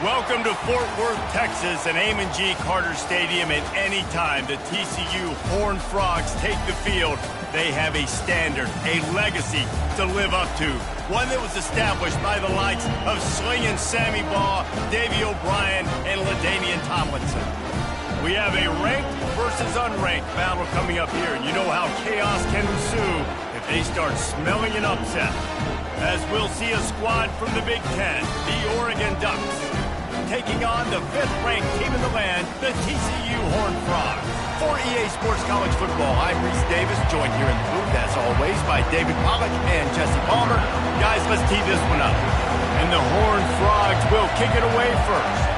Welcome to Fort Worth, Texas, and Amon G. Carter Stadium. At any time the TCU Horned Frogs take the field, they have a standard, a legacy to live up to. One that was established by the likes of Slingin' Sammy Baugh, Davey O'Brien, and LaDainian Tomlinson. We have a ranked versus unranked battle coming up here, and you know how chaos can ensue if they start smelling an upset. As we'll see a squad from the Big Ten, the Oregon Ducks, taking on the 5th-ranked team in the land, the TCU Horned Frogs. For EA Sports College Football, I'm Reese Davis, joined here in the booth, as always, by David Pollack and Jesse Palmer. Guys, let's tee this one up. And the Horned Frogs will kick it away first.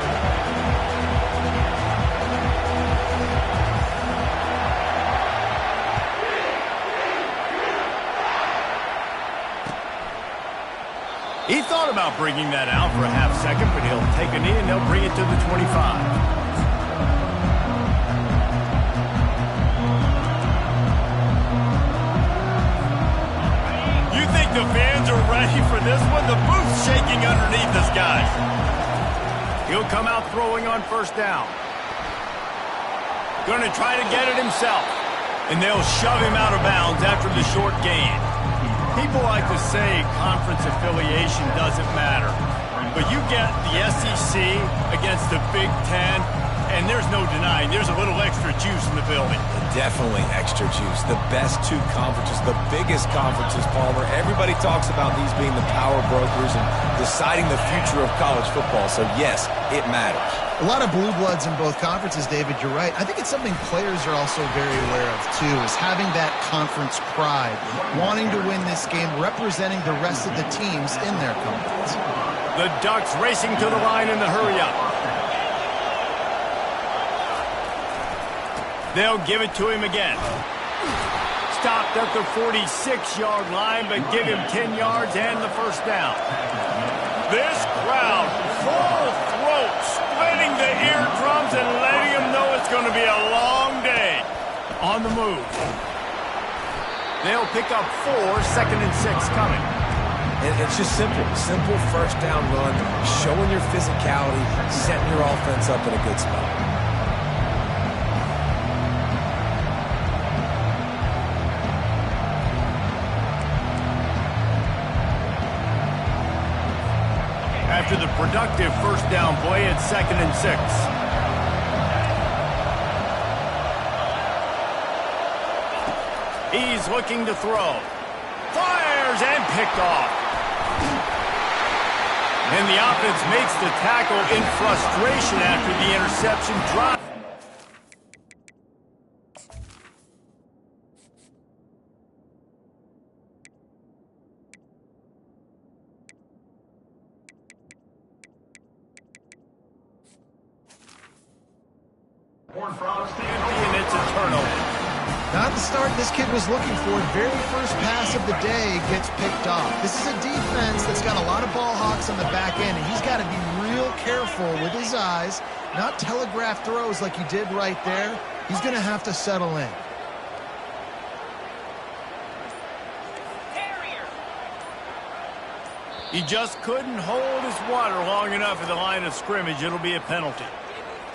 He thought about bringing that out for a half second, but he'll take a knee and they'll bring it to the 25. You think the fans are ready for this one? The booth's shaking underneath us, guys. He'll come out throwing on first down. Going to try to get it himself. And they'll shove him out of bounds after the short gain. People like to say conference affiliation doesn't matter, but you get the SEC against the Big Ten, and there's no denying there's a little extra juice in the building. Definitely extra juice. The best two conferences, the biggest conferences, Palmer. Everybody talks about these being the power brokers and deciding the future of college football, so yes, it matters. A lot of blue bloods in both conferences, David, you're right. I think it's something players are also very aware of, too, is having that conference pride, wanting to win this game, representing the rest of the teams in their conference. The Ducks racing to the line in the hurry-up. They'll give it to him again. Stopped at the 46-yard line, but give him 10 yards and the first down. This crowd, full throat, splitting the eardrums and letting them know it's going to be a long day. On the move. They'll pick up 4, 2nd and 6 coming. And it's just simple. Simple first down run, showing your physicality, setting your offense up in a good spot. After the productive first down play at 2nd and 6. He's looking to throw. Fires and picked off. And the offense makes the tackle in frustration after the interception drop. And it's a turnover. Not the start this kid was looking for. Very first pass of the day gets picked off. This is a defense that's got a lot of ball hawks on the back end, and he's got to be real careful with his eyes, not telegraph throws like he did right there. He's going to have to settle in. He just couldn't hold his water long enough at the line of scrimmage. It'll be a penalty.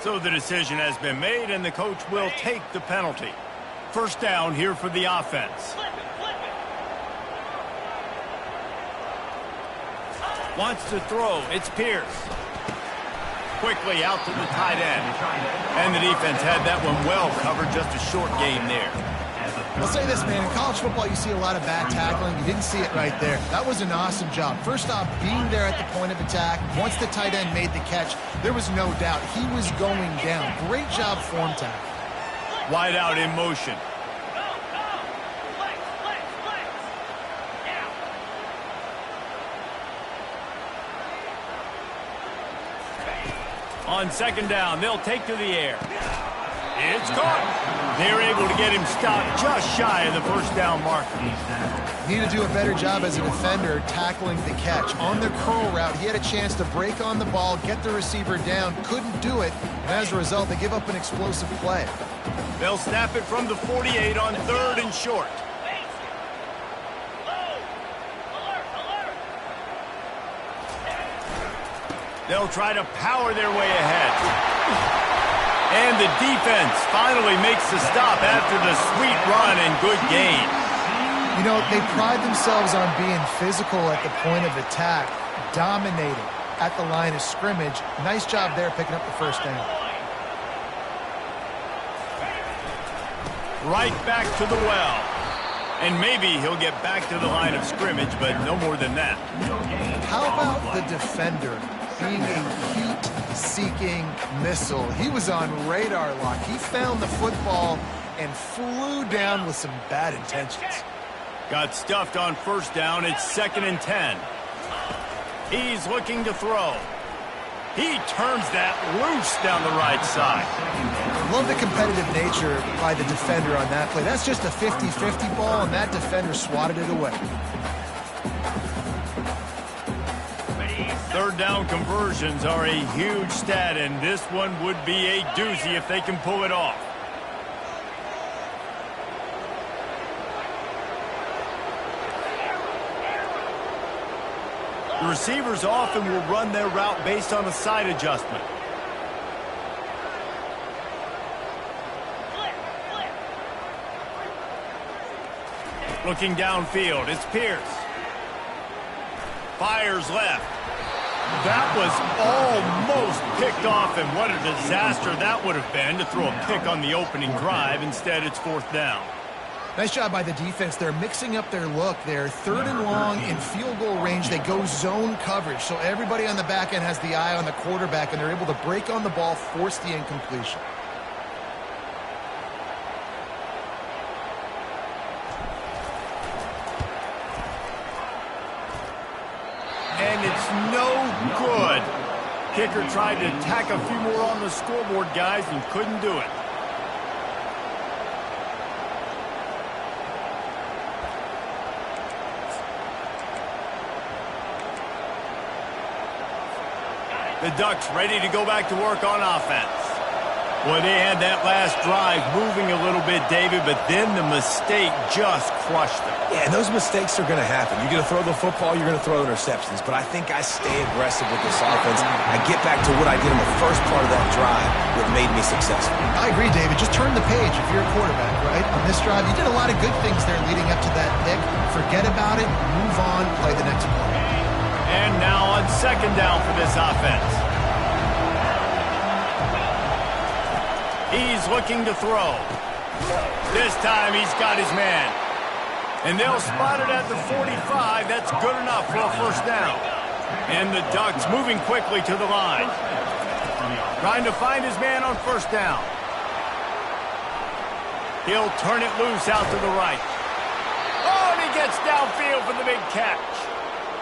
So the decision has been made, and the coach will take the penalty. First down here for the offense. Wants to throw. It's Pierce. Quickly out to the tight end. And the defense had that one well covered. Just a short gain there. I'll say this, man. In college football, you see a lot of bad tackling. You didn't see it right there. That was an awesome job. First off, being there at the point of attack. Once the tight end made the catch, there was no doubt he was going down. Great job form tackle. Wide out in motion. On second down, they'll take to the air. It's caught. They're able to get him stopped just shy of the first down marker. Need to do a better job as a defender tackling the catch. On the curl route, he had a chance to break on the ball, get the receiver down, couldn't do it, and as a result, they give up an explosive play. They'll snap it from the 48 on 3rd and short. They'll try to power their way ahead. And the defense finally makes the stop after the sweet run and good gain. You know, they pride themselves on being physical at the point of attack, dominating at the line of scrimmage. Nice job there picking up the first down. Right back to the well. And maybe he'll get back to the line of scrimmage, but no more than that. How about the defender being a heat-seeking missile? He was on radar lock. He found the football and flew down with some bad intentions. Got stuffed on first down. It's 2nd and 10. He's looking to throw. He turns that loose down the right side. Love the competitive nature by the defender on that play. That's just a 50-50 ball, and that defender swatted it away. Third down conversions are a huge stat, and this one would be a doozy if they can pull it off. The receivers often will run their route based on a side adjustment. Looking downfield, it's Pierce. Fires left. That was almost picked off, and what a disaster that would have been to throw a pick on the opening drive. Instead, it's 4th down. Nice job by the defense. They're mixing up their look. They're 3rd and long in field goal range. They go zone coverage, so everybody on the back end has the eye on the quarterback, and they're able to break on the ball, force the incompletion. And it's no good. Kicker tried to tack a few more on the scoreboard, guys, and couldn't do it. The Ducks ready to go back to work on offense. Boy, they had that last drive moving a little bit, David, but then the mistake just crushed them. Yeah, and those mistakes are going to happen. You're going to throw the football, you're going to throw interceptions. But I think I stay aggressive with this offense. I get back to what I did in the first part of that drive that made me successful. I agree, David. Just turn the page if you're a quarterback, right? On this drive, you did a lot of good things there leading up to that pick. Forget about it, move on, play the next play. And now on 2nd down for this offense. He's looking to throw. This time he's got his man. And they'll spot it at the 45. That's good enough for a first down. And the Ducks moving quickly to the line. Trying to find his man on first down. He'll turn it loose out to the right. Oh, and he gets downfield for the big catch.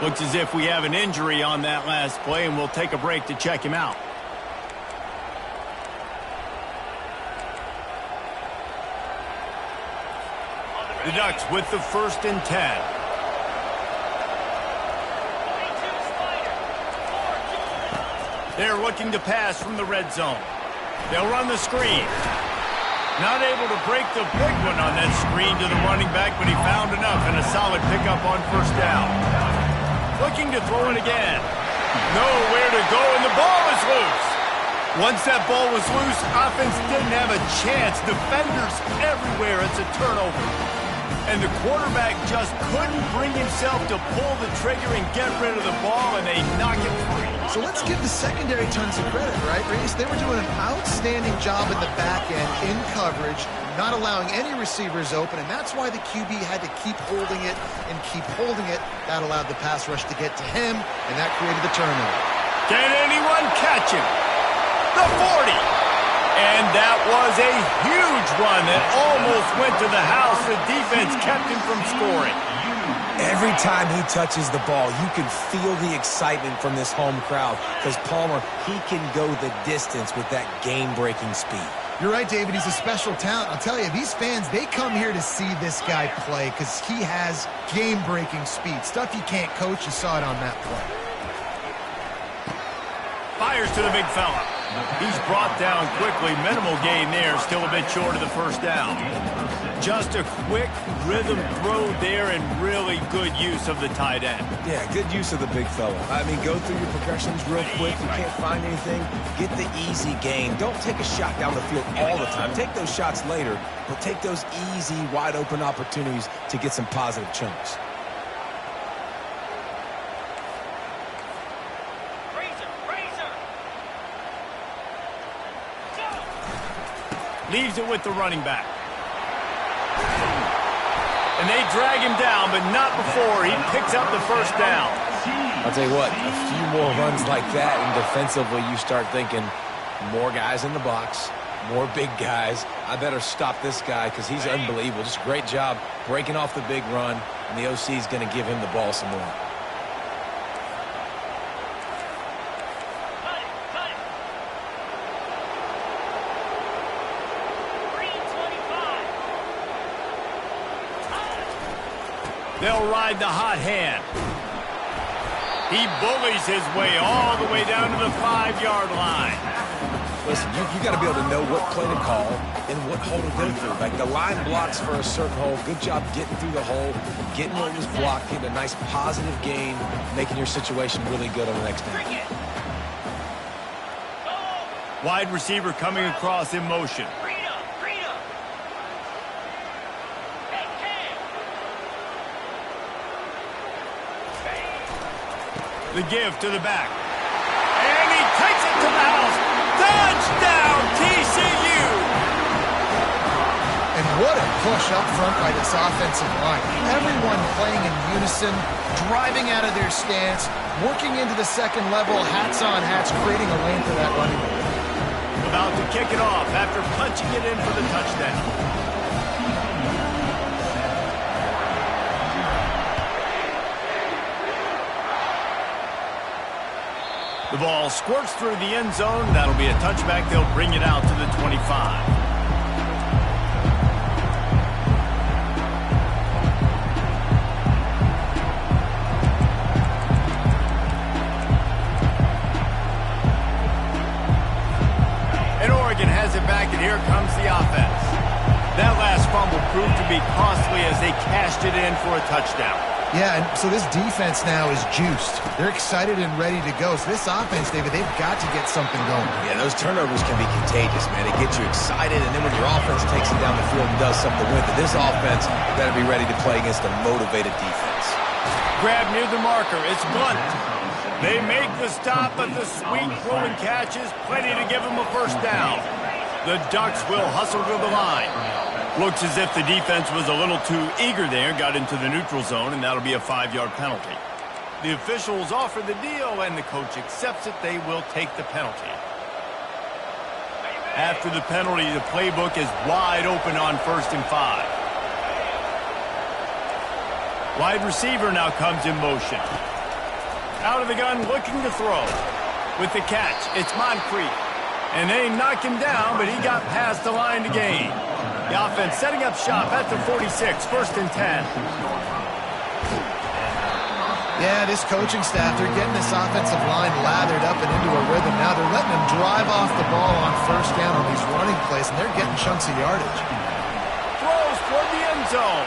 Looks as if we have an injury on that last play, and we'll take a break to check him out. The Ducks with the 1st and 10. They're looking to pass from the red zone. They'll run the screen. Not able to break the big one on that screen to the running back, but he found enough and a solid pickup on first down. Looking to throw it again. Nowhere to go, and the ball is loose. Once that ball was loose, offense didn't have a chance. Defenders everywhere. It's a turnover. And the quarterback just couldn't bring himself to pull the trigger and get rid of the ball, and they knock it free. So let's give the secondary tons of credit, right, Reese? They were doing an outstanding job in the back end, in coverage, not allowing any receivers open, and that's why the QB had to keep holding it and keep holding it. That allowed the pass rush to get to him, and that created the turnover. Can anyone catch him? The 40. And that was a huge run that almost went to the house. The defense kept him from scoring. Every time he touches the ball, you can feel the excitement from this home crowd because Palmer, he can go the distance with that game-breaking speed. You're right, David. He's a special talent. I'll tell you, these fans, they come here to see this guy play because he has game-breaking speed. Stuff you can't coach. You saw it on that play. Fires to the big fella. He's brought down quickly. Minimal gain there. Still a bit short of the first down. Just a quick rhythm throw there and really good use of the tight end. Yeah, good use of the big fella. I mean, go through your progressions real quick. You can't find anything, get the easy gain. Don't take a shot down the field all the time. Take those shots later, but take those easy, wide-open opportunities to get some positive chunks. Leaves it with the running back. And they drag him down, but not before he picks up the first down. I'll tell you what, a few more runs like that, and defensively you start thinking more guys in the box, more big guys. I better stop this guy because he's unbelievable. Just a great job breaking off the big run, and the OC is going to give him the ball some more. They'll ride the hot hand. He bullies his way all the way down to the 5-yard line. Listen, you got to be able to know what play to call and what hole to go through. Like the line blocks for a certain hole. Good job getting through the hole, getting where it was blocked, getting a nice positive gain, making your situation really good on the next down. Wide receiver coming across in motion. The give to the back. And he takes it to the house. Touchdown, TCU! And what a push up front by this offensive line. Everyone playing in unison, driving out of their stance, working into the second level, hats on hats, creating a lane for that running back. About to kick it off after punching it in for the touchdown. The ball squirts through the end zone. That'll be a touchback. They'll bring it out to the 25. And Oregon has it back, and here comes the offense. That last fumble proved to be costly as they cashed it in for a touchdown. Yeah, and so this defense now is juiced. They're excited and ready to go. So this offense, David, they've got to get something going. Yeah, those turnovers can be contagious, man. They get you excited, and then when your offense takes it down the field and does something with it, this offense better be ready to play against a motivated defense. Grab near the marker. It's Blunt. They make the stop, but the sweet throwing catch is plenty to give them a first down. The Ducks will hustle to the line. Looks as if the defense was a little too eager there, got into the neutral zone, and that'll be a 5-yard penalty. The officials offer the deal, and the coach accepts it. They will take the penalty. After the penalty, the playbook is wide open on 1st and 5. Wide receiver now comes in motion. Out of the gun, looking to throw. With the catch, it's Moncrief. And they knock him down, but he got past the line to gain. The offense setting up shop at the 46, 1st and 10. Yeah, this coaching staff, they're getting this offensive line lathered up and into a rhythm. Now they're letting them drive off the ball on 1st down on these running plays, and they're getting chunks of yardage. Throws toward the end zone.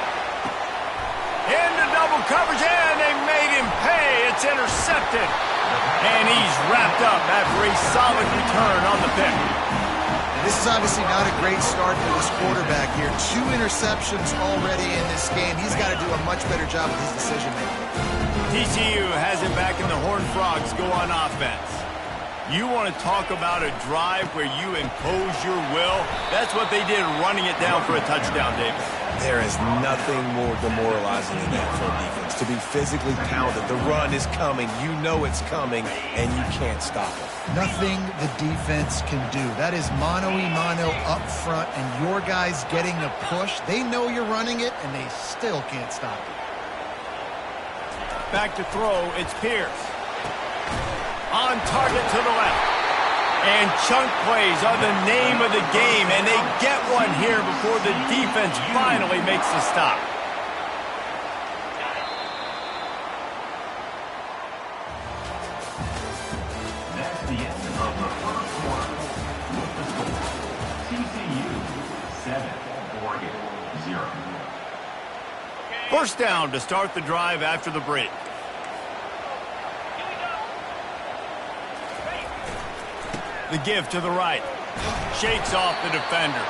Into double coverage, and they made him pay. It's intercepted. And he's wrapped up after a solid return on the pick. This is obviously not a great start for this quarterback here. 2 interceptions already in this game. He's got to do a much better job with his decision-making. TCU has it back, and the Horned Frogs go on offense. You want to talk about a drive where you impose your will? That's what they did, running it down for a touchdown, David. There is nothing more demoralizing than that for a defense. To be physically pounded. The run is coming. You know it's coming, and you can't stop it. Nothing the defense can do. That is mano-a-mano up front, and your guys getting the push. They know you're running it, and they still can't stop it. Back to throw, it's Pierce. On target to the left. And chunk plays are the name of the game, and they get one here before the defense finally makes the stop. of the first quarter. TCU 7, Oregon 0. First down to start the drive after the break. The give to the right. Shakes off the defender.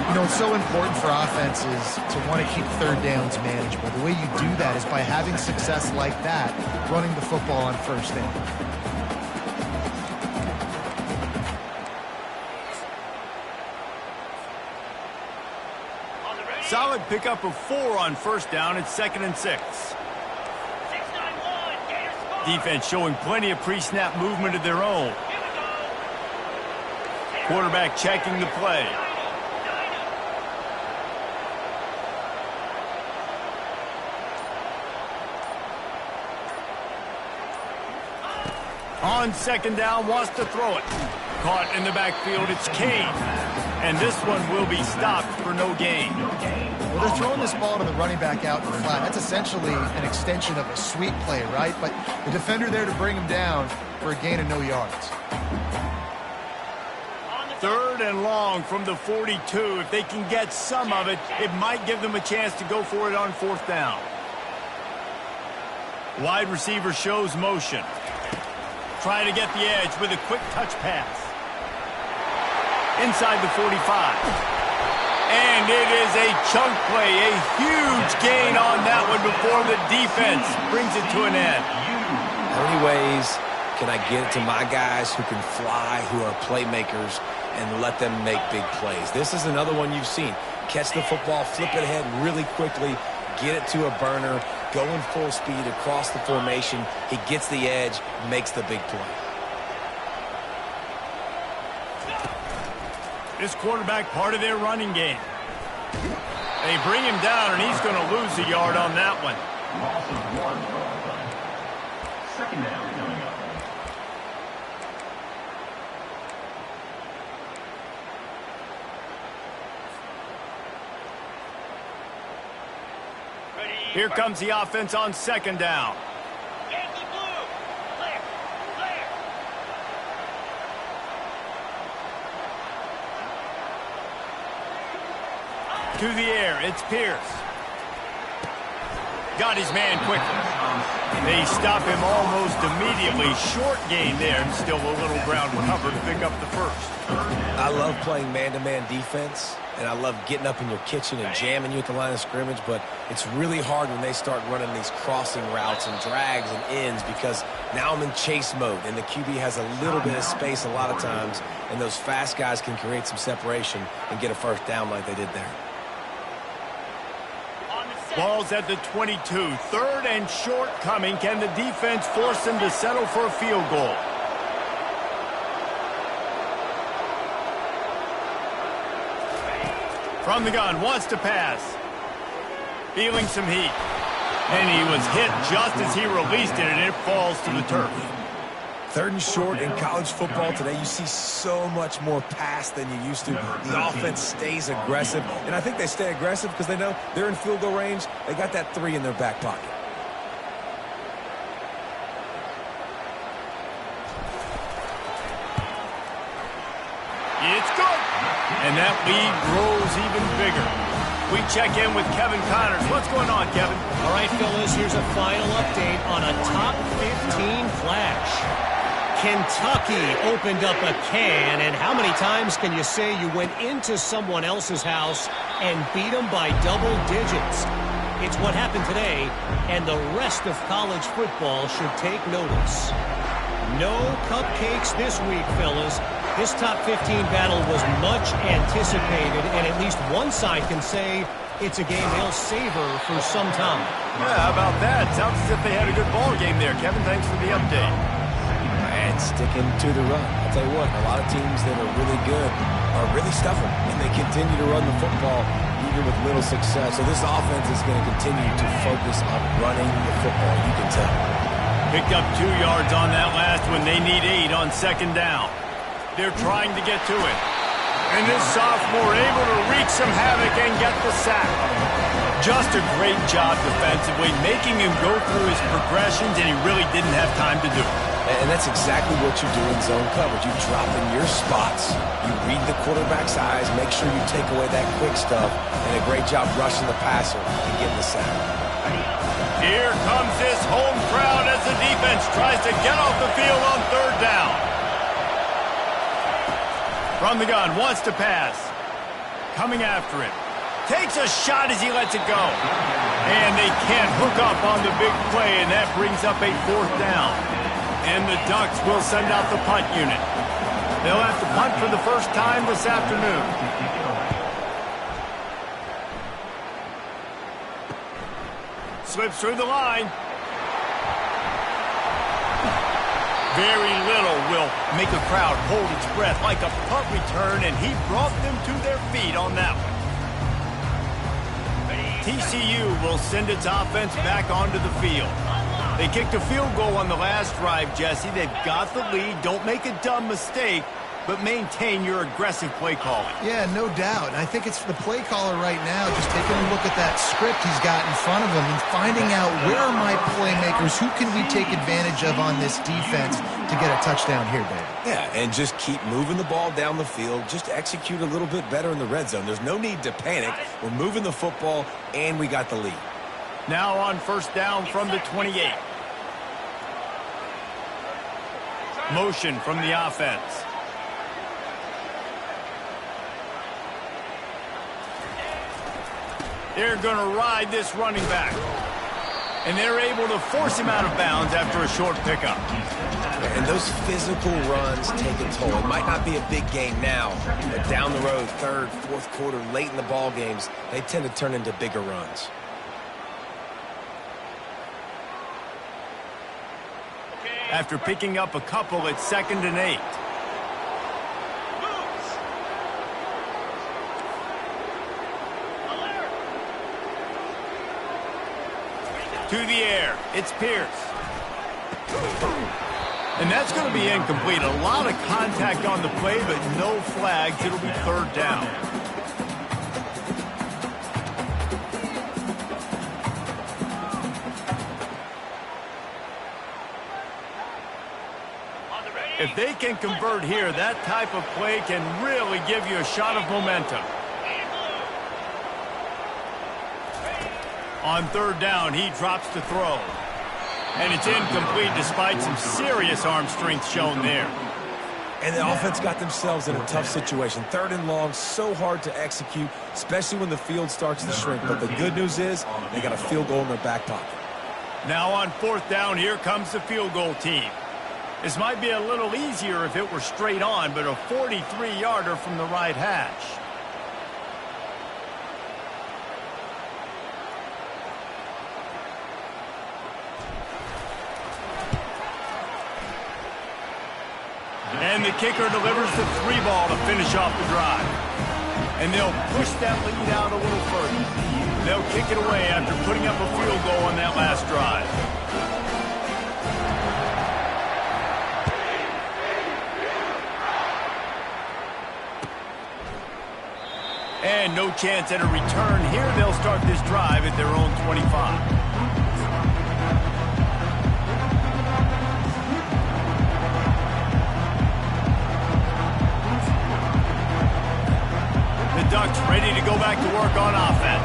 You know, it's so important for offenses to want to keep third downs manageable. The way you do that is by having success like that, running the football on first down. Solid pickup of 4 on first down. It's 2nd and 6. Defense showing plenty of pre-snap movement of their own. Quarterback checking the play. On 2nd down, wants to throw it. Caught in the backfield, it's Kane. And this one will be stopped for no gain. Well, they're throwing this ball to the running back out in the flat. That's essentially an extension of a sweep play, right? But the defender there to bring him down for a gain of no yards. 3rd and long from the 42. If they can get some of it, it might give them a chance to go for it on 4th down. Wide receiver shows motion. Trying to get the edge with a quick touch pass. Inside the 45. And it is a chunk play, a huge gain on that one before the defense brings it to an end. How many ways can I get it to my guys who can fly, who are playmakers, and let them make big plays? This is another one you've seen. Catch the football, flip it ahead really quickly, get it to a burner, going full speed across the formation. He gets the edge, makes the big play. This quarterback part of their running game. They bring him down, and he's going to lose a yard on that one. Loss of 1. 2nd down coming up. Here comes the offense on 2nd down. Yankee blue. Clear. Clear. To the air, it's Pierce. Got his man quickly. They stop him almost immediately. Short gain there, and still a little ground cover to pick up the first. I love playing man-to-man defense, and I love getting up in your kitchen and jamming you at the line of scrimmage, but it's really hard when they start running these crossing routes and drags and ends because now I'm in chase mode, and the QB has a little bit of space a lot of times, and those fast guys can create some separation and get a first down like they did there. Ball's at the 22. 3rd and short coming. Can the defense force them to settle for a field goal? From the gun, wants to pass. Feeling some heat. And he was hit just as he released it, and it falls to the turf. 3rd and short in college football today, you see so much more pass than you used to. The offense stays aggressive, and I think they stay aggressive because they know they're in field goal range. They got that 3 in their back pocket. It's good. And that lead grows even bigger. We check in with Kevin Connors. What's going on, Kevin? All right, fellas, here's a final update on a top 15 flash. Kentucky opened up a can, and how many times can you say you went into someone else's house and beat them by double digits? It's what happened today, and the rest of college football should take notice. No cupcakes this week, fellas. This top 15 battle was much anticipated, and at least one side can say it's a game they'll savor for some time. Yeah, how about that? Sounds as if they had a good ball game there. Kevin, thanks for the update. And sticking to the run. I'll tell you what, a lot of teams that are really good are really stubborn, and they continue to run the football even with little success. So this offense is going to continue to focus on running the football, you can tell. Picked up 2 yards on that last one. They need 8 on 2nd down. They're trying to get to it. And this sophomore able to wreak some havoc and get the sack. Just a great job defensively, making him go through his progressions, and he really didn't have time to do it. And that's exactly what you do in zone coverage. You drop in your spots. You read the quarterback's eyes, make sure you take away that quick stuff, and a great job rushing the passer and getting the sack. Here comes this home crowd as the defense tries to get off the field on third down. From the gun, wants to pass. Coming after him. Takes a shot as he lets it go. And they can't hook up on the big play, and that brings up a fourth down. And the Ducks will send out the punt unit. They'll have to punt for the first time this afternoon. Slips through the line. Very little will make a crowd hold its breath like a punt return, and he brought them to their feet on that one. TCU will send its offense back onto the field. They kicked a field goal on the last drive, Jesse. They've got the lead. Don't make a dumb mistake, but maintain your aggressive play calling. Yeah, no doubt. And I think it's the play caller right now just taking a look at that script he's got in front of him and finding out where are my playmakers, who can we take advantage of on this defense to get a touchdown here, David. Yeah, and just keep moving the ball down the field. Just execute a little bit better in the red zone. There's no need to panic. We're moving the football, and we got the lead. Now on first down from the 28. Motion from the offense. They're going to ride this running back. And they're able to force him out of bounds after a short pickup. And those physical runs take a toll. It might not be a big game now, but down the road, third, fourth quarter, late in the ball games, they tend to turn into bigger runs. After picking up a couple, it's 2nd and 8. To the air, it's Pierce. And that's going to be incomplete. A lot of contact on the play, but no flags. It'll be third down. If they can convert here, that type of play can really give you a shot of momentum. On third down, he drops to throw. And it's incomplete despite some serious arm strength shown there. And the offense got themselves in a tough situation. Third and long, so hard to execute, especially when the field starts to shrink. But the good news is they got a field goal in their back pocket. Now on fourth down, here comes the field goal team. This might be a little easier if it were straight on, but a 43-yarder from the right hash. And the kicker delivers the 3 ball to finish off the drive. And they'll push that lead out a little further. They'll kick it away after putting up a field goal on that last drive. And no chance at a return here. They'll start this drive at their own 25. Ducks ready to go back to work on offense.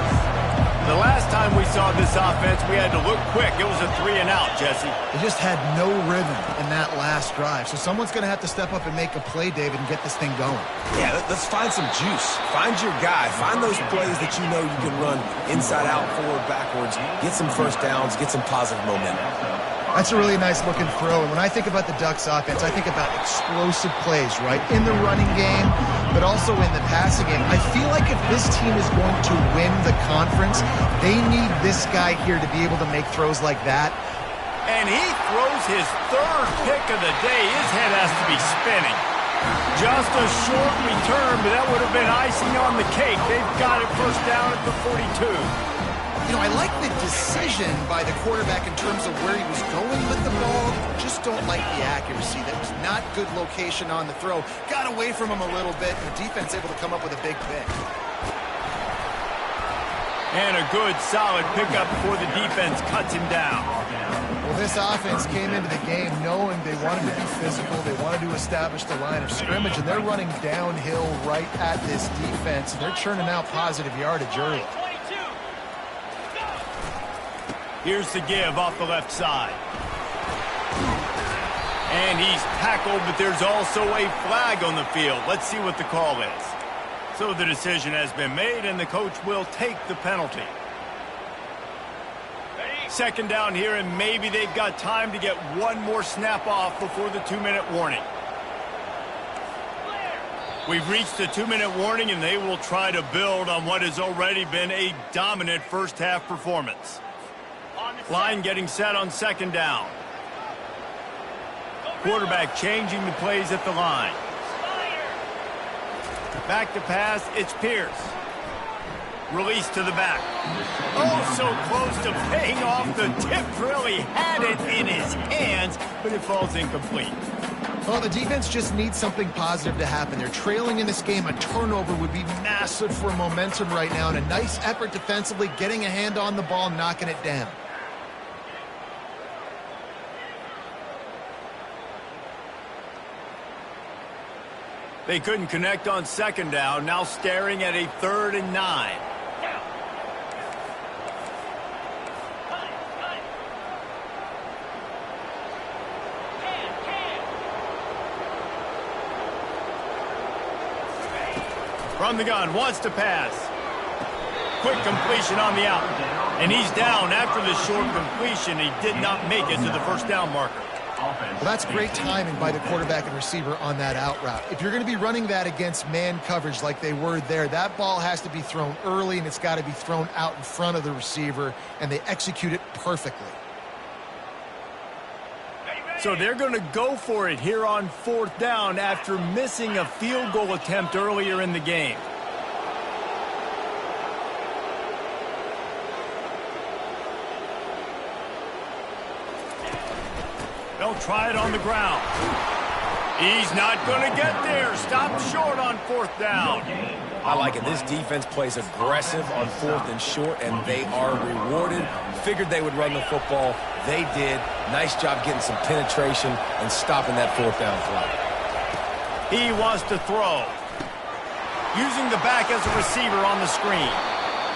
The last time we saw this offense, we had to look quick. It was a 3-and-out, Jesse. They just had no rhythm in that last drive. So someone's going to have to step up and make a play, David, and get this thing going. Yeah, let's find some juice. Find your guy. Find those plays that you know you can run inside out, forward, backwards. Get some first downs. Get some positive momentum. That's a really nice looking throw. And when I think about the Ducks offense, I think about explosive plays, right? In the running game, but also in the passing game. I feel like if this team is going to win the conference, they need this guy here to be able to make throws like that. And he throws his 3rd pick of the day. His head has to be spinning. Just a short return, but that would have been icing on the cake. They've got it first down at the 42. You know, I like the decision by the quarterback in terms of where he was going with the ball. Just don't like the accuracy. That was not good location on the throw. Got away from him a little bit, and the defense able to come up with a big pick. And a good, solid pickup before the defense cuts him down. Well, This offense came into the game knowing they wanted to be physical, they wanted to establish the line of scrimmage, and they're running downhill right at this defense, and they're churning out positive yardage early. 22. Go. Here's the give off the left side. And he's tackled, but there's also a flag on the field. Let's see what the call is. So the decision has been made, and the coach will take the penalty. Second down here, and maybe they've got time to get one more snap off before the 2-minute warning. We've reached the 2-minute warning, and they will try to build on what has already been a dominant first-half performance. Line getting set on second down. Quarterback changing the plays at the line. Back to pass, it's Pierce. Release to the back. Oh, so close to paying off the tip. Really had it in his hands, but it falls incomplete. Well, the defense just needs something positive to happen. They're trailing in this game. A turnover would be massive for momentum right now, and a nice effort defensively, getting a hand on the ball, knocking it down. They couldn't connect on second down, now staring at a 3rd and 9. From the gun, wants to pass. Quick completion on the out. And he's down after the short completion. He did not make it to the first down marker. Well, that's great timing by the quarterback and receiver on that out route. If you're going to be running that against man coverage like they were there, that ball has to be thrown early, and it's got to be thrown out in front of the receiver, and they execute it perfectly. So they're going to go for it here on 4th down after missing a field goal attempt earlier in the game. They'll try it on the ground. He's not going to get there. Stop short on 4th down. I like it. This defense plays aggressive on 4th and short, and they are rewarded. Figured they would run the football. They did. Nice job getting some penetration and stopping that 4th down play. He wants to throw. Using the back as a receiver on the screen.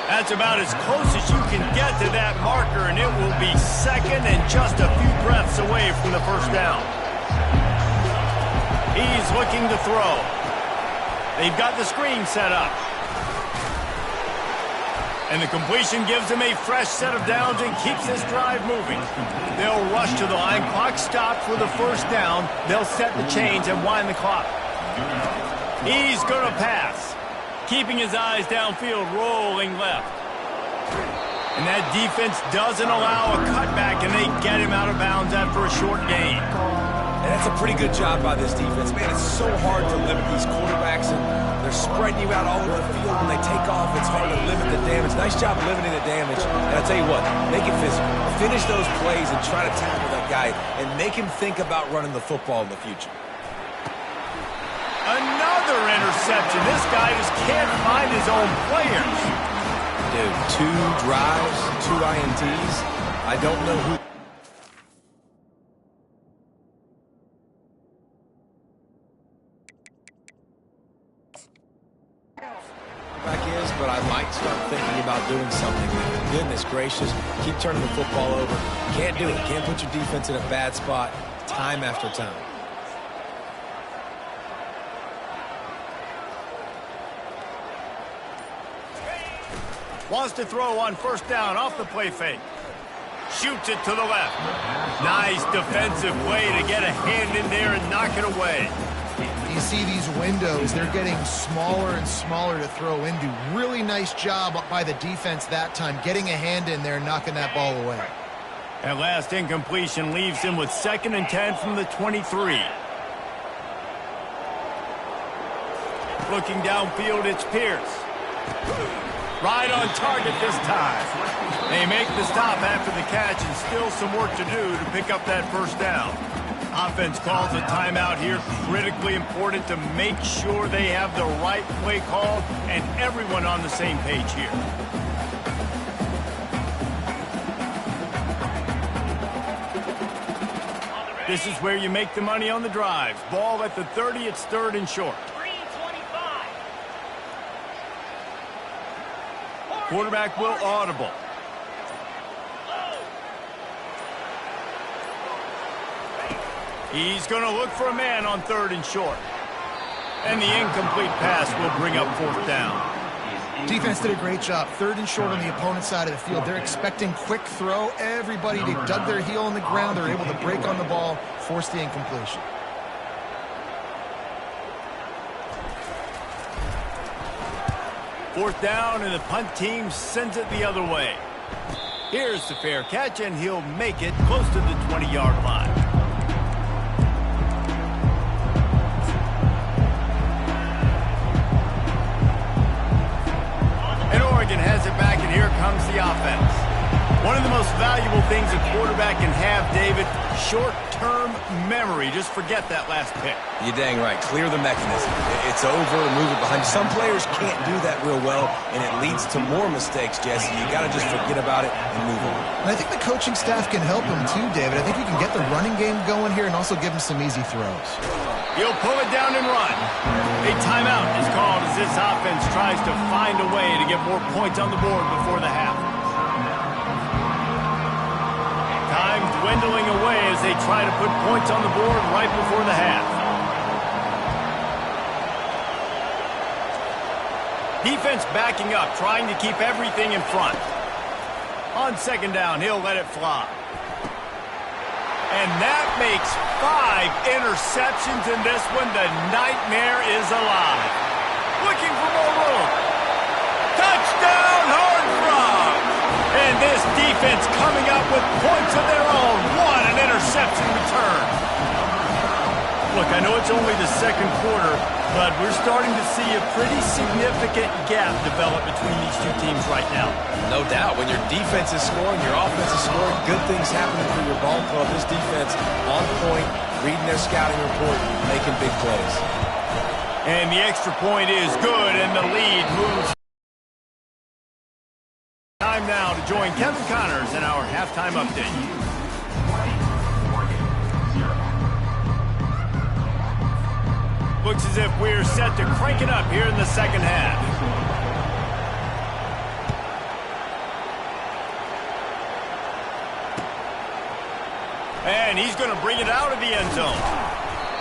That's about as close as you can get to that marker, and it will be second and just a few breaths away from the first down. He's looking to throw. They've got the screen set up. And the completion gives him a fresh set of downs and keeps this drive moving. They'll rush to the line. Clock stopped for the first down. They'll set the chains and wind the clock. He's going to pass. Keeping his eyes downfield, rolling left. And that defense doesn't allow a cutback, and they get him out of bounds after a short gain. And that's a pretty good job by this defense. Man, it's so hard to limit these quarterbacks, and they're spreading you out all over the field. When they take off, it's hard to limit the damage. Nice job limiting the damage. And I'll tell you what, make it physical. Finish those plays and try to tackle that guy and make him think about running the football in the future. Another interception. This guy just can't find his own players. Dude, 2 drives, 2 INTs. I don't know who. Back is, but I might start thinking about doing something. Goodness gracious, keep turning the football over. Can't do it. Can't put your defense in a bad spot time after time. Wants to throw on first down off the play fake. Shoots it to the left. Nice defensive play to get a hand in there and knock it away. You see these windows, they're getting smaller and smaller to throw into. Really nice job by the defense that time, getting a hand in there and knocking that ball away. That last incompletion leaves him with 2nd and 10 from the 23. Looking downfield, it's Pierce. Right on target this time. They make the stop after the catch, and still some work to do to pick up that first down. Offense calls a timeout here. Critically important to make sure they have the right play called and everyone on the same page here. This is where you make the money on the drives. Ball at the 30, it's 3rd and short. 3:25. Quarterback will audible. He's going to look for a man on 3rd and short. And the incomplete pass will bring up 4th down. Defense did a great job. 3rd and short on the opponent's side of the field. They're expecting quick throw. Everybody, they dug their heel in the ground. They're able to break on the ball, force the incompletion. Fourth down, and the punt team sends it the other way. Here's the fair catch, and he'll make it close to the 20-yard line. And Oregon has it back, and here comes the offense. One of the most valuable things a quarterback can have, David, short-term memory. Just forget that last pick. You're dang right. Clear the mechanism. It's over and move it behind you. Some players can't do that real well, and it leads to more mistakes, Jesse. You got to just forget about it and move on. And I think the coaching staff can help him too, David. I think you can get the running game going here and also give him some easy throws. He'll pull it down and run. A timeout is called as this offense tries to find a way to get more points on the board before the half. Time dwindling away as they try to put points on the board right before the half. Defense backing up, trying to keep everything in front. On 2nd down, he'll let it fly. And that makes 5 interceptions in this one. The nightmare is alive. Looking for more room. Touchdown, Horned Frogs! And this defense coming up with points of their own. What an interception return. Look, I know it's only the 2nd quarter, but we're starting to see a pretty significant gap develop between these two teams right now. No doubt. When your defense is scoring, your offense is scoring, good things happening for your ball club. This defense on point, reading their scouting report, making big plays. And the extra point is good, and the lead moves. Time now to join Kevin Connors in our halftime update. Looks as if we're set to crank it up here in the 2nd half. And he's going to bring it out of the end zone.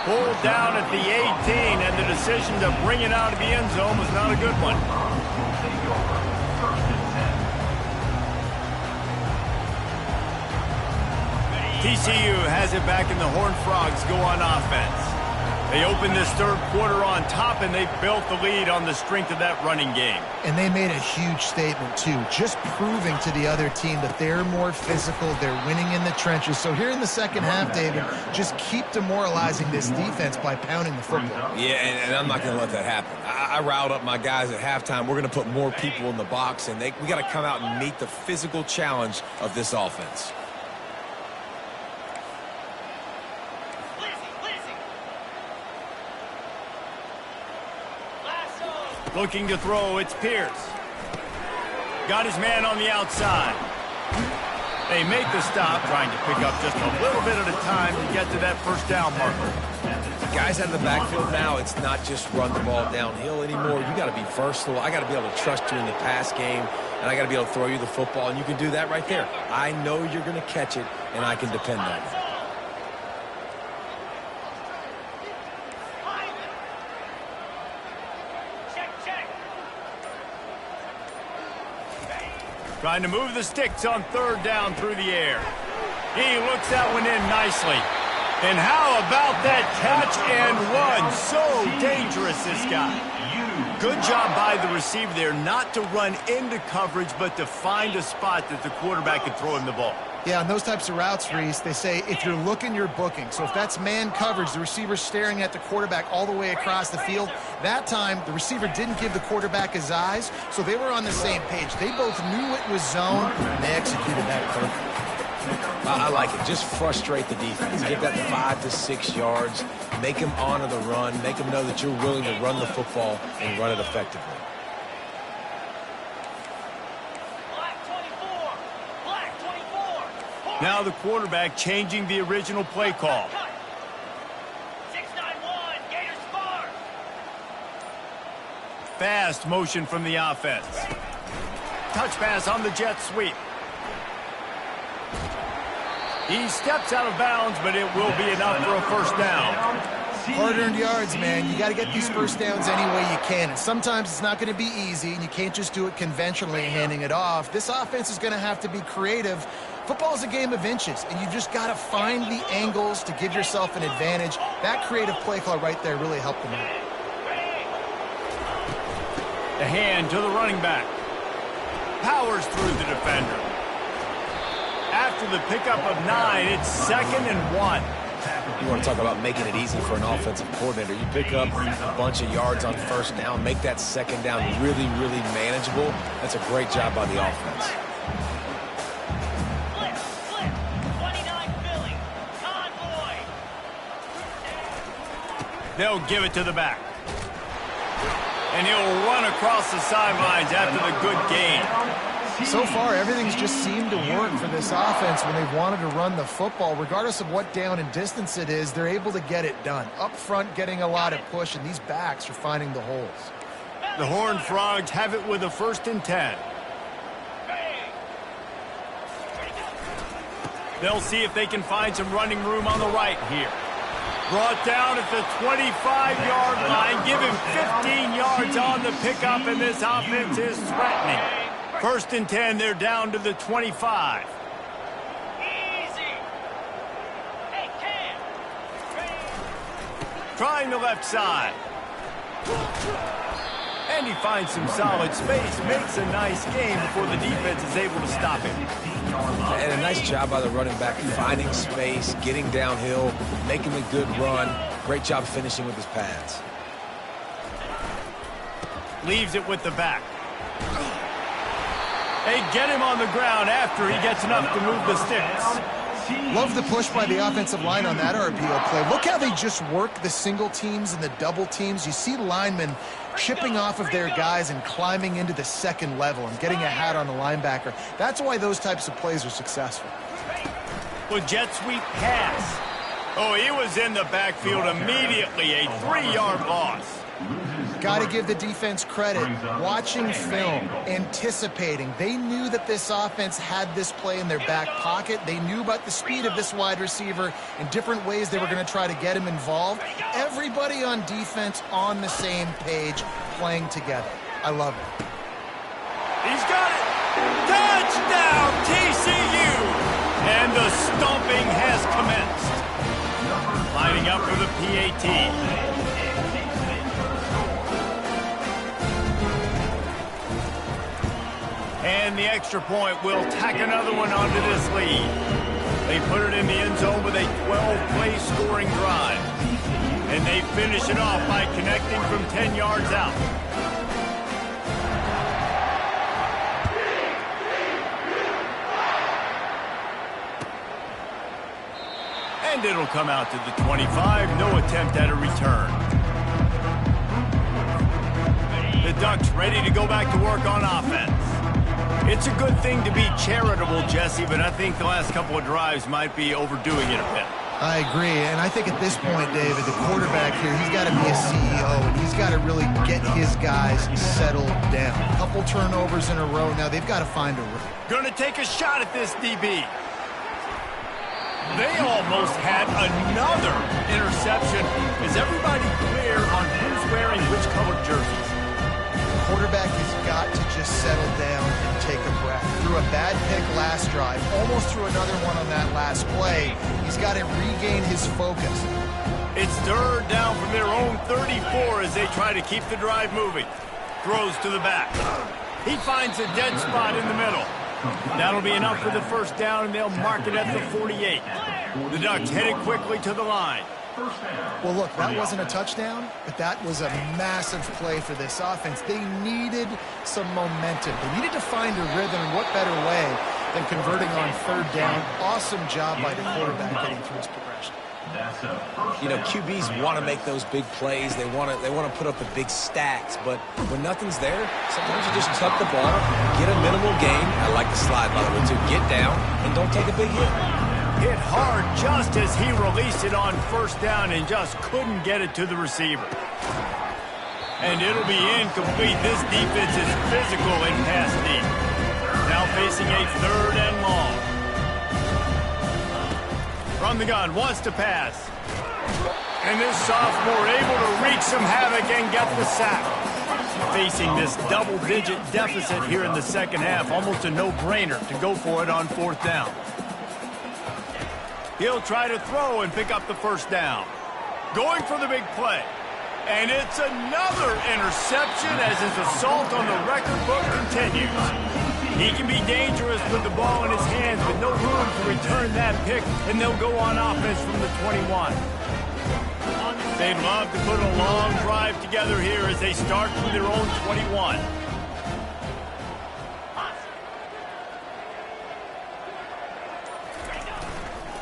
Pulled down at the 18, and the decision to bring it out of the end zone was not a good one. TCU has it back, and the Horned Frogs go on offense. They opened this 3rd quarter on top, and they built the lead on the strength of that running game. And they made a huge statement, too, just proving to the other team that they're more physical, they're winning in the trenches. So here in the 2nd half, David, just keep demoralizing this defense by pounding the football. Yeah, and I'm not going to let that happen. I riled up my guys at halftime. We're going to put more people in the box, and we got to come out and meet the physical challenge of this offense. Looking to throw, it's Pierce. Got his man on the outside. They make the stop, trying to pick up just a little bit at a time to get to that 1st down marker. Guys out of the backfield now, it's not just run the ball downhill anymore. You got to be versatile. I got to be able to trust you in the pass game, and I got to be able to throw you the football, and you can do that right there. I know you're going to catch it, and I can depend on it. Trying to move the sticks on 3rd down through the air. He looks that one in nicely. And how about that catch and run? So dangerous, this guy. Good job by the receiver there, not to run into coverage, but to find a spot that the quarterback can throw him the ball. Yeah, on those types of routes, Reese, they say if you're looking, you're booking. So if that's man coverage, the receiver's staring at the quarterback all the way across the field. That time, the receiver didn't give the quarterback his eyes, so they were on the same page. They both knew it was zone, and they executed that perfectly. I like it. Just frustrate the defense. Get that 5 to 6 yards. Make them honor the run. Make them know that you're willing to run the football and run it effectively. Now the quarterback changing the original play call. fast motion from the offense. Touch pass on the jet sweep. He steps out of bounds, but it will be enough for a first down. Hard-earned yards, man. You got to get these first downs any way you can. And sometimes it's not going to be easy, and you can't just do it conventionally handing it off. This offense is going to have to be creative. Football is a game of inches, and you just got to find the angles to give yourself an advantage. That creative play call right there really helped them out. The hand to the running back. Powers through the defender. After the pickup of 9, it's 2nd and 1. You want to talk about making it easy for an offensive coordinator. You pick up a bunch of yards on first down, make that second down really, really manageable. That's a great job by the offense. Flip, 29 Philly, convoy. They'll give it to the back. And he'll run across the sidelines after the good gain. So far, everything's just seemed to work for this offense when they've wanted to run the football. Regardless of what down and distance it is, they're able to get it done. Up front, getting a lot of push, and these backs are finding the holes. The Horned Frogs have it with a 1st and 10. They'll see if they can find some running room on the right here. Brought down at the 25-yard line. Give him 15 yards on the pickup, and this offense is threatening. 1st and 10, they're down to the 25. Easy. Hey, Cam. Trying the left side. And he finds some solid space. Makes a nice game before the defense is able to stop him. And a nice job by the running back, finding space, getting downhill, making a good run. Great job finishing with his pads. Leaves it with the back. They get him on the ground after he gets enough to move the sticks. Love the push by the offensive line on that RPO play. Look how they just work the single teams and the double teams. You see linemen chipping off of their guys and climbing into the second level and getting a hat on the linebacker. That's why those types of plays are successful. With jet sweep pass. Oh, he was in the backfield immediately. A 3-yard loss. Got to give the defense credit. Watching film, anticipating. They knew that this offense had this play in their back pocket. They knew about the speed of this wide receiver and different ways they were going to try to get him involved. Everybody on defense on the same page, playing together. I love it. He's got it. Touchdown, TCU. And the stomping has commenced. Lining up for the PAT. And the extra point will tack another one onto this lead. They put it in the end zone with a 12-play scoring drive. And they finish it off by connecting from 10 yards out. And it'll come out to the 25. No attempt at a return. The Ducks ready to go back to work on offense. It's a good thing to be charitable, Jesse, but I think the last couple of drives might be overdoing it a bit. I agree, and I think at this point, David, the quarterback here, he's got to be a CEO, and he's got to really get his guys settled down. A couple turnovers in a row now. They've got to find a rhythm. Going to take a shot at this DB. They almost had another interception. Is everybody clear on who's wearing which colored jerseys? Quarterback has got to just settle down and take a breath. Threw a bad pick last drive, almost threw another one on that last play. He's got to regain his focus. It's 3rd down from their own 34 as they try to keep the drive moving. Throws to the back. He finds a dead spot in the middle. That'll be enough for the first down, and they'll mark it at the 48. The Ducks headed quickly to the line. Well, look, that wasn't a touchdown, but that was a massive play for this offense. They needed some momentum. They needed to find a rhythm, and what better way than converting on 3rd down. Awesome job by the quarterback getting through his progression. You know, QBs want to make those big plays. They want to put up the big stacks, but when nothing's there, sometimes you just tuck the ball, get a minimal gain. I like the slide, by the way, too. Get down and don't take a big hit. Hit hard just as he released it on 1st down and just couldn't get it to the receiver. And it'll be incomplete. This defense is physical and pass deep. Now facing a 3rd and long. From the gun, wants to pass. And this sophomore able to wreak some havoc and get the sack. Facing this double-digit deficit here in the second half, almost a no-brainer to go for it on 4th down. He'll try to throw and pick up the 1st down. Going for the big play. And it's another interception as his assault on the record book continues. He can be dangerous with the ball in his hands, but no room to return that pick, and they'll go on offense from the 21. They'd love to put a long drive together here as they start from their own 21.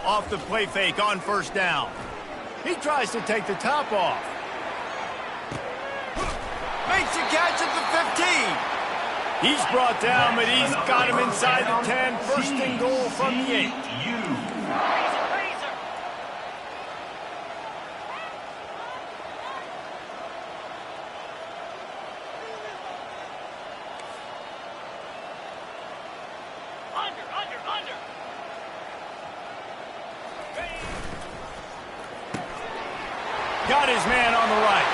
Off the play fake on 1st down. He tries to take the top off. Makes a catch at the 15. He's brought down, but he's got him inside the 10. 1st and goal from the 8. Got his man on the right.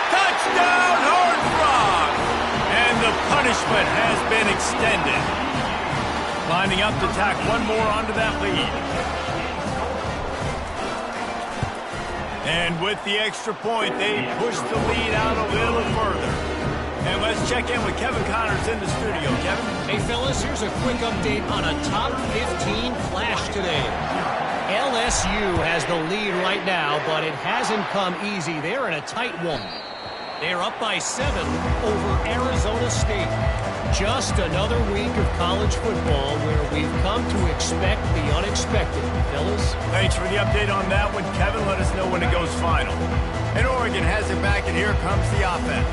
Touchdown, Horned Frogs! And the punishment has been extended. Lining up to tack one more onto that lead. And with the extra point, they push the lead out a little further. And let's check in with Kevin Connors in the studio. Kevin? Hey, fellas, here's a quick update on a top 15 flash today. LSU has the lead right now, but it hasn't come easy. They're in a tight one. They're up by 7 over Arizona State. Just another week of college football where we've come to expect the unexpected. Fellas? Thanks for the update on that one, Kevin. Let us know when it goes final. And Oregon has it back, and here comes the offense.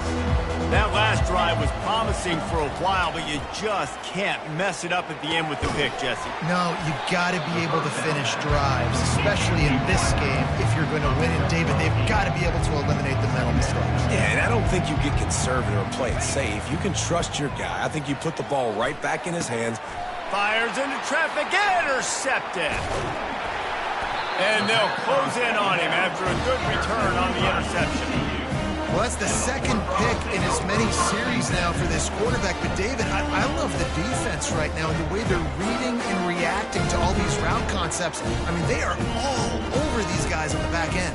That last drive was promising for a while, but you just can't mess it up at the end with the pick, Jesse. No, you got to be able to finish drives, especially in this game if you're going to win. And, David, they've got to be able to eliminate the mental mistakes. Yeah, and I don't think you get conservative or play it safe. You can trust your guy. I think you put the ball right back in his hands. Fires into traffic, intercepted. And they'll close in on him after a good return on the interception. Well, that's the second pick in as many series now for this quarterback. But, David, I love the defense right now and the way they're reading and reacting to all these route concepts. I mean, they are all over these guys on the back end.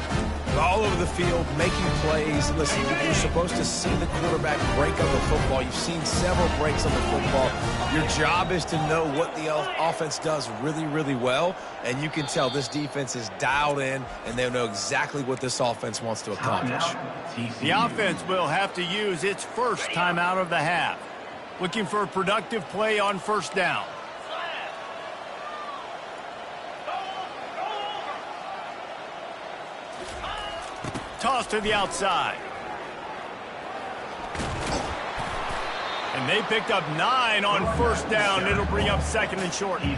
All over the field, making plays. Listen, you're supposed to see the quarterback break on the football. You've seen several breaks on the football. Your job is to know what the offense does really, really well. And you can tell this defense is dialed in, and they know exactly what this offense wants to accomplish. The offense will have to use its first timeout of the half. Looking for a productive play on 1st down. Toss to the outside. And they picked up 9 on 1st down. It'll bring up 2nd and short. I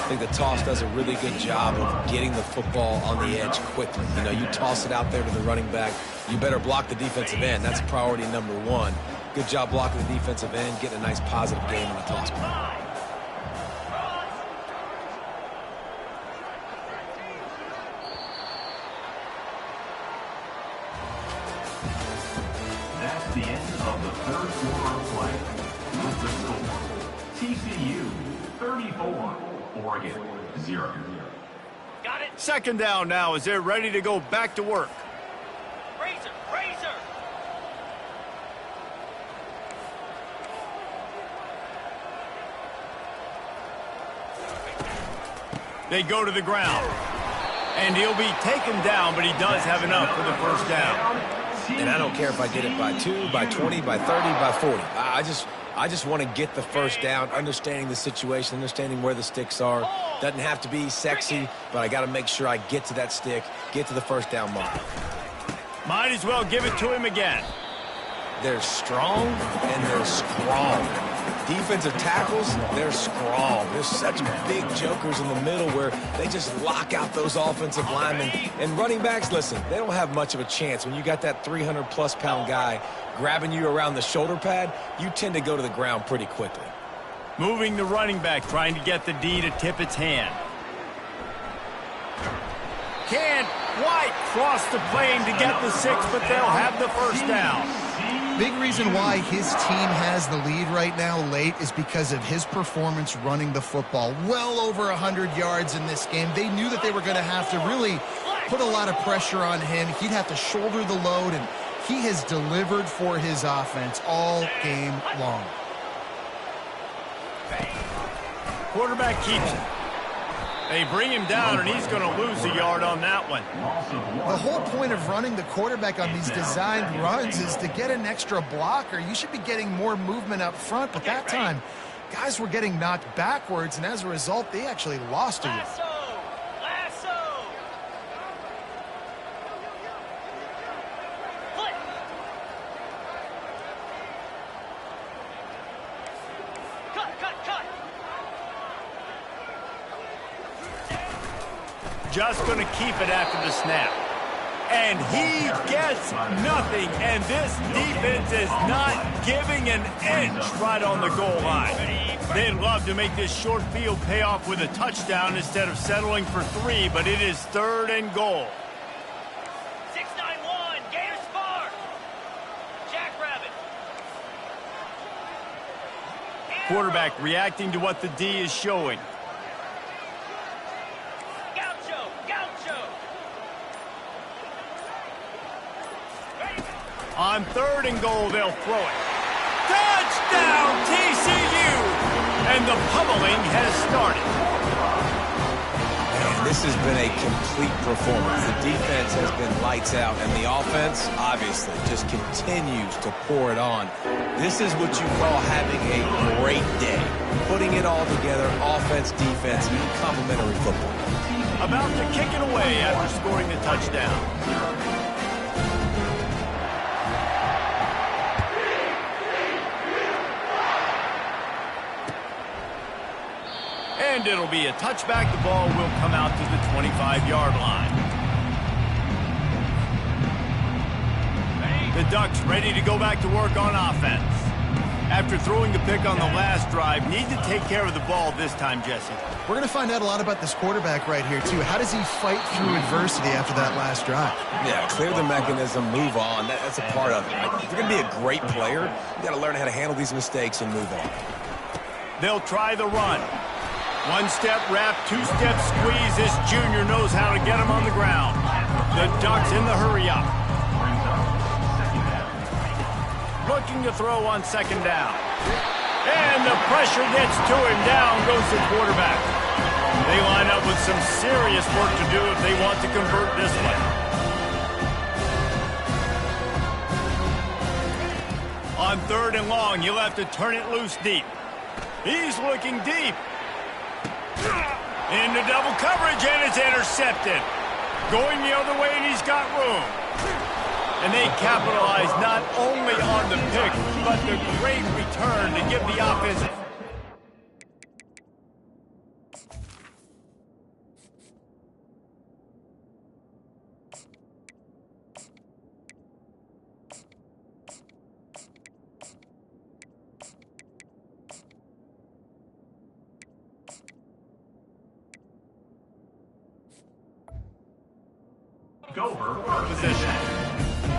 think the toss does a really good job of getting the football on the edge quickly. You know, you toss it out there to the running back. You better block the defensive end. That's priority number 1. Good job blocking the defensive end, getting a nice positive gain on the toss. That's the end of the 3rd quarter of play. With the score, TCU 34, Oregon 0. Got it. 2nd down now as they're ready to go back to work. Razor, razor. They go to the ground. And he'll be taken down, but he does have enough for the 1st down. And I don't care if I get it by 2, by 20, by 30, by 40. I just want to get the 1st down, understanding the situation, understanding where the sticks are. Doesn't have to be sexy, but I got to make sure I get to that stick, get to the 1st down mark. Might as well give it to him again. They're strong and they're strong. Defensive tackles, they're strong. There's such big jokers in the middle where they just lock out those offensive linemen. And running backs, listen, they don't have much of a chance. When you got that 300-plus pound guy grabbing you around the shoulder pad, you tend to go to the ground pretty quickly. Moving the running back, trying to get the D to tip its hand. Can't quite cross the plane to get the 6, but they'll have the first down. Big reason why his team has the lead right now late is because of his performance running the football. Well over 100 yards in this game. They knew that they were going to have to really put a lot of pressure on him. He'd have to shoulder the load, and he has delivered for his offense all game long. Quarterback keeps it. They bring him down, and he's going to lose a yard on that one. The whole point of running the quarterback on these designed runs is to get an extra blocker. You should be getting more movement up front, but that time, guys were getting knocked backwards, and as a result, they actually lost a yard. Just going to keep it after the snap. And he gets nothing, and this defense is not giving an inch right on the goal line. They'd love to make this short field pay off with a touchdown instead of settling for 3, but it is 3rd and goal. 691, Gator Spark. Jackrabbit. Quarterback reacting to what the D is showing. On 3rd and goal, they'll throw it. Touchdown, TCU! And the pummeling has started. And this has been a complete performance. The defense has been lights out, and the offense, obviously, just continues to pour it on. This is what you call having a great day. Putting it all together, offense, defense, complementary football. About to kick it away after scoring the touchdown. And it'll be a touchback. The ball will come out to the 25-yard line. The Ducks ready to go back to work on offense. After throwing the pick on the last drive, need to take care of the ball this time, Jesse. We're going to find out a lot about this quarterback right here, too. How does he fight through adversity after that last drive? Yeah, clear the mechanism, move on. That's a part of it. Right? If you're going to be a great player, you got to learn how to handle these mistakes and move on. They'll try the run. One-step wrap, two-step squeeze. This junior knows how to get him on the ground. The Ducks in the hurry-up. Looking to throw on 2nd down. And the pressure gets to him. Down goes the quarterback. They line up with some serious work to do if they want to convert this one. On 3rd and long, you'll have to turn it loose deep. He's looking deep. Into double coverage, and it's intercepted. Going the other way, and he's got room. And they capitalize not only on the pick, but the great return to give the offense. Position.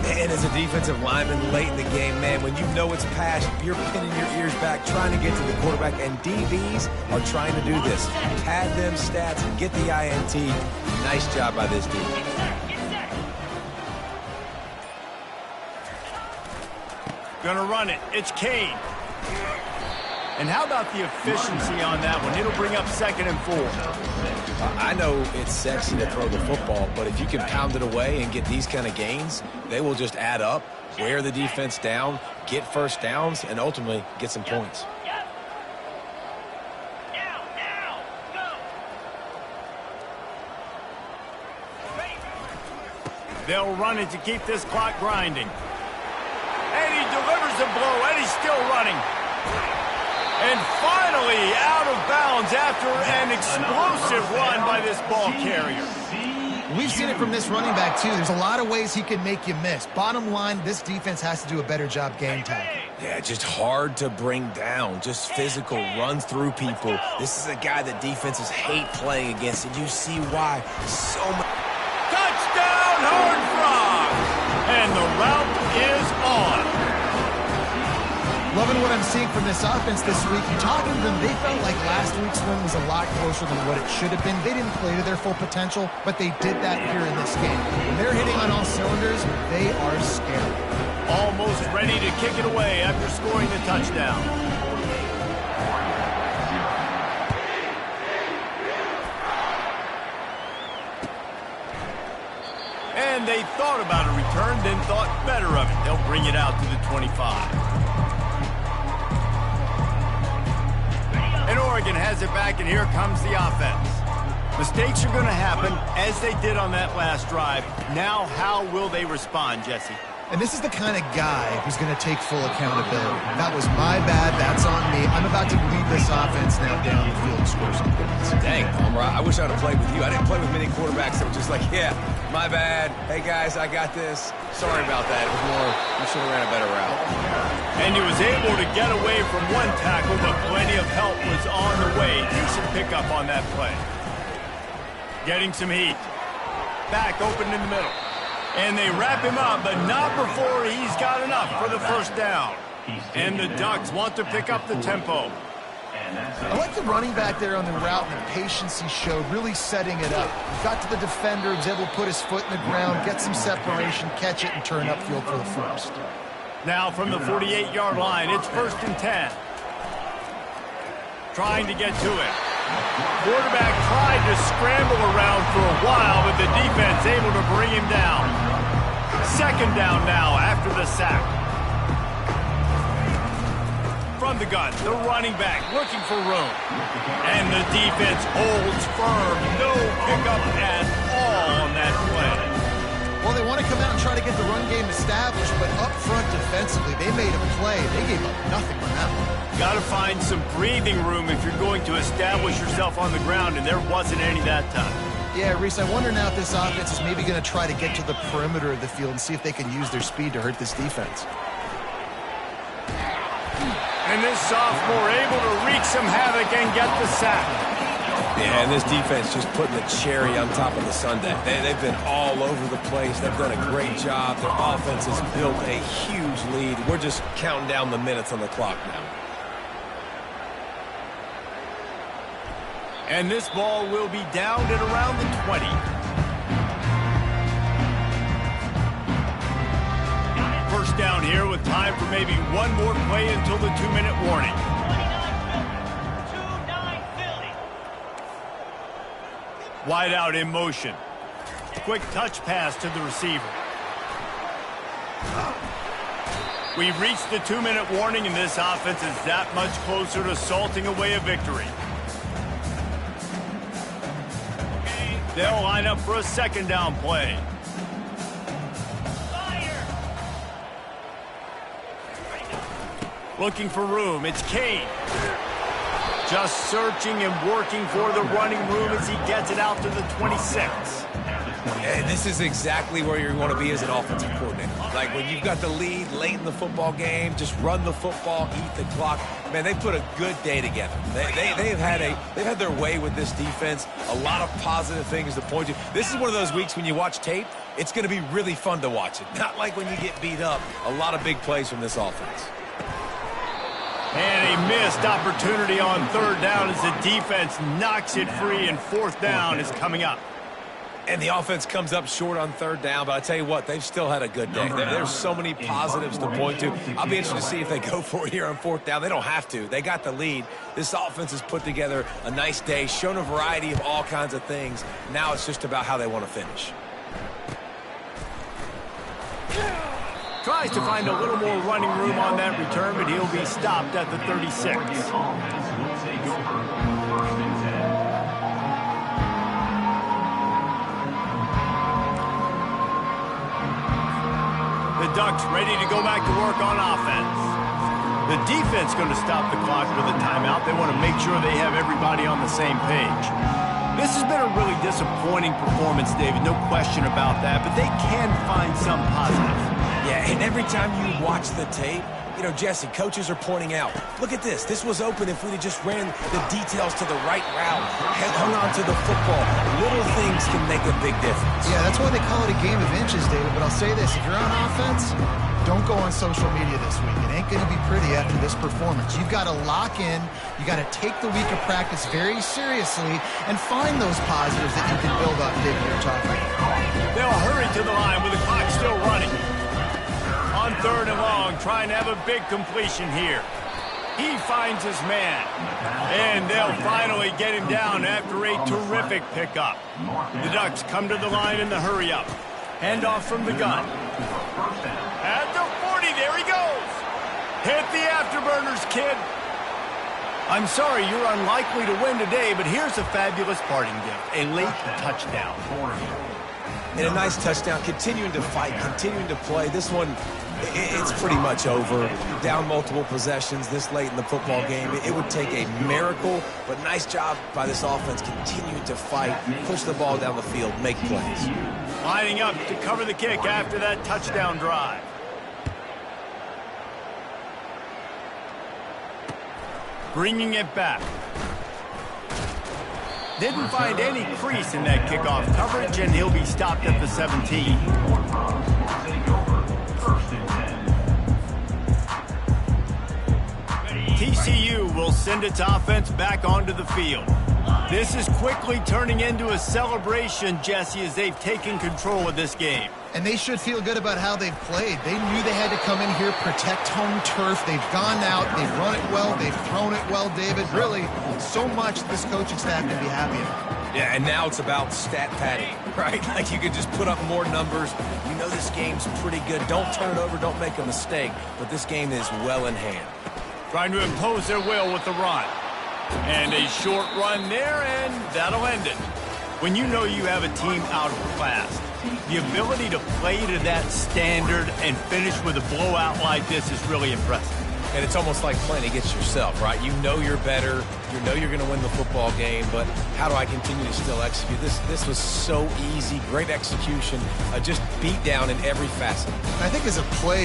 And as a defensive lineman late in the game, man, when you know it's pass, you're pinning your ears back, trying to get to the quarterback, and DBs are trying to do this. Pad them stats, get the INT. Nice job by this dude. Gonna run it. It's Kane. And how about the efficiency on that one? It'll bring up 2nd and 4. I know it's sexy to throw the football, but if you can pound it away and get these kind of gains, they will just add up, wear the defense down, get first downs, and ultimately get some points. Now, go! They'll run it to keep this clock grinding. And he delivers a blow, and he's still running. And finally out of bounds after an explosive run by this ball carrier. We've seen it from this running back, too. There's a lot of ways he can make you miss. Bottom line, this defense has to do a better job game tackling. Yeah, just hard to bring down. Just physical, run through people. This is a guy that defenses hate playing against, and you see why so much. Touchdown, Horned Frogs! And the route is on. Loving what I'm seeing from this offense this week. Talking to them, they felt like last week's win was a lot closer than what it should have been. They didn't play to their full potential, but they did that here in this game. When they're hitting on all cylinders, they are scary. Almost ready to kick it away after scoring the touchdown. And they thought about a return, then thought better of it. They'll bring it out to the 25. And Oregon has it back, and here comes the offense. Mistakes are going to happen, as they did on that last drive. Now, how will they respond, Jesse? And this is the kind of guy who's going to take full accountability. That was my bad. That's on me. I'm about to lead this offense now down the field and score some points. Dang, Palmer, I wish I'd have played with you. I didn't play with many quarterbacks that were just like, yeah, my bad. Hey, guys, I got this. Sorry about that. It was more, you should have ran a better route. And he was able to get away from one tackle, but plenty of help was on the way. Decent pickup on that play. Getting some heat. Back open in the middle. And they wrap him up, but not before he's got enough for the first down. And the Ducks want to pick up the tempo. I like the running back there on the route and the patience he showed, really setting it up. He got to the defender, he was able to put his foot in the ground, get some separation, catch it, and turn upfield for the first. Now from the 48-yard line, it's 1st and 10. Trying to get to it. Quarterback tried to scramble around for a while, but the defense able to bring him down. 2nd down now after the sack. From the gun, the running back looking for room. And the defense holds firm. No pickup at all on that play. Well, they want to come out and try to get the run game established, but up front defensively, they made a play. They gave up nothing on that one. Got to find some breathing room if you're going to establish yourself on the ground, and there wasn't any that time. Yeah, Reese, I wonder now if this offense is maybe going to try to get to the perimeter of the field and see if they can use their speed to hurt this defense. And this sophomore able to wreak some havoc and get the sack. Yeah, and this defense just putting the cherry on top of the sundae. They've been all over the place. They've done a great job. Their offense has built a huge lead. We're just counting down the minutes on the clock now. And this ball will be downed at around the 20. First down here with time for maybe one more play until the 2-minute warning. 29 Philly. Wide out in motion. Quick touch pass to the receiver. We've reached the 2-minute warning, and this offense is that much closer to salting away a victory. They'll line up for a 2nd down play. Fire. Looking for room. It's Kane. Just searching and working for the running room as he gets it out to the 26. And this is exactly where you want to be as an offensive coordinator. Like when you've got the lead late in the football game, just run the football, eat the clock. Man, they put a good day together. They've had their way with this defense. A lot of positive things to point to. This is one of those weeks when you watch tape, it's going to be really fun to watch it. Not like when you get beat up. A lot of big plays from this offense. And a missed opportunity on 3rd down as the defense knocks it free, and 4th down is coming up. And the offense comes up short on 3rd down, but I tell you what, they've still had a good day. There's so many positives to point to. I'll be interested to see if they go for it here on 4th down. They don't have to. They got the lead. This offense has put together a nice day, shown a variety of all kinds of things. Now it's just about how they want to finish. Tries to find a little more running room on that return, but he'll be stopped at the 36. The Ducks ready to go back to work on offense. The defense going to stop the clock with a timeout. They want to make sure they have everybody on the same page. This has been a really disappointing performance, David. No question about that, but they can find some positive. Yeah, and every time you watch the tape, you know, Jesse, coaches are pointing out, look at this. This was open if we'd have just ran the details to the right route, hung on to the football. Little things can make a big difference. Yeah, that's why they call it a game of inches, David. But I'll say this. If you're on offense, don't go on social media this week. It ain't going to be pretty after this performance. You've got to lock in. You got to take the week of practice very seriously and find those positives that you can build on, David, you're talking about. They'll hurry to the line with the clock still running. On 3rd and long, trying to have a big completion here. He finds his man. And they'll finally get him down after a terrific pickup. The Ducks come to the line in the hurry-up. Handoff from the gun. At the 40, there he goes. Hit the afterburners, kid. I'm sorry, you're unlikely to win today, but here's a fabulous parting gift. A late touchdown. And a nice touchdown, continuing to fight, continuing to play. This one, it's pretty much over. Down multiple possessions this late in the football game. It would take a miracle, but nice job by this offense continuing to fight, push the ball down the field, make plays. Lining up to cover the kick after that touchdown drive. Bringing it back. Didn't find any crease in that kickoff coverage, and he'll be stopped at the 17. TCU will send its offense back onto the field. This is quickly turning into a celebration, Jesse, as they've taken control of this game. And they should feel good about how they've played. They knew they had to come in here, protect home turf. They've gone out, they've run it well, they've thrown it well, David. Really, so much this coaching staff can be happy about. Yeah, and now it's about stat padding, right? Like you can just put up more numbers. You know this game's pretty good. Don't turn it over, don't make a mistake. But this game is well in hand. Trying to impose their will with the run. And a short run there, and that'll end it. When you know you have a team out of class, the ability to play to that standard and finish with a blowout like this is really impressive. And it's almost like playing against yourself, right? You know you're better. You know you're going to win the football game, but how do I continue to still execute? This was so easy. Great execution. Just beat down in every facet. I think as a player,